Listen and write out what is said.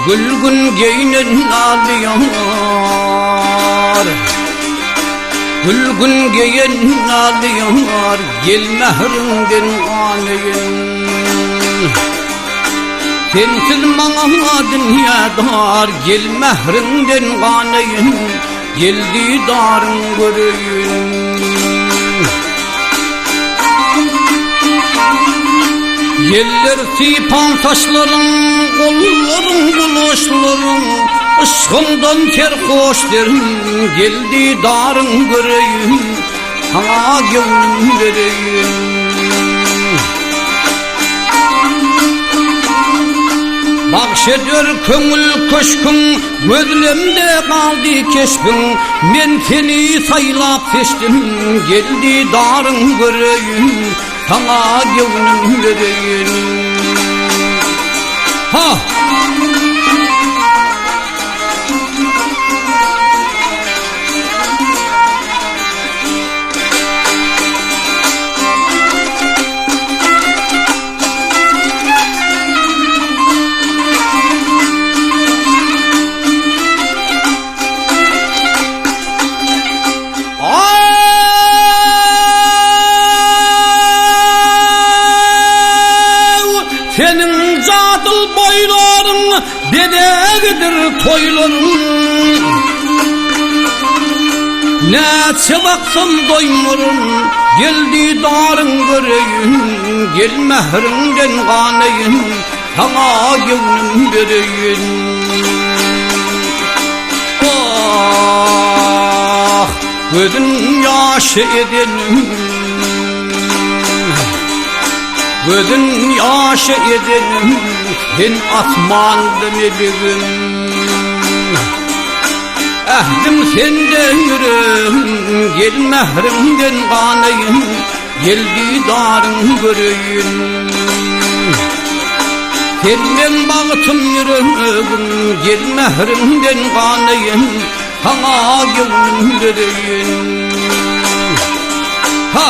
Gülgün geyinin alıyor, gülgün geyinin alıyor, gel mehrinden alayım. Sensiz bana dünyadar, gel mehrinden alayım, gel didarın göreyim. Yeller sipan saçların, kolların, bulaşların, ışkından ter hoş derim, geldi darın göreyim, sana gönlüm vereyim. Bahşeder köngül köşkün, gözlemde kaldı keşkün, men seni saylap seçtim, geldi darın göreyim, sana gönlüm vereyim. Ha! Senin cadıl boyların dedegidir toyların, ne çıbaksın doymurum, geldi darın göreyim, gel mehrinden kanayım, sana gönlüm vereyim. Ah, gözün yaşı edelim, gözün yaşı edelim, sen asmandım elim. Ehdim senden yürüm, gel mehrimden kanayım, gel didarın göreyim. Senden bağıtım yürüm, gel mehrimden kanayım, sana gönlüm vereyim. Ha!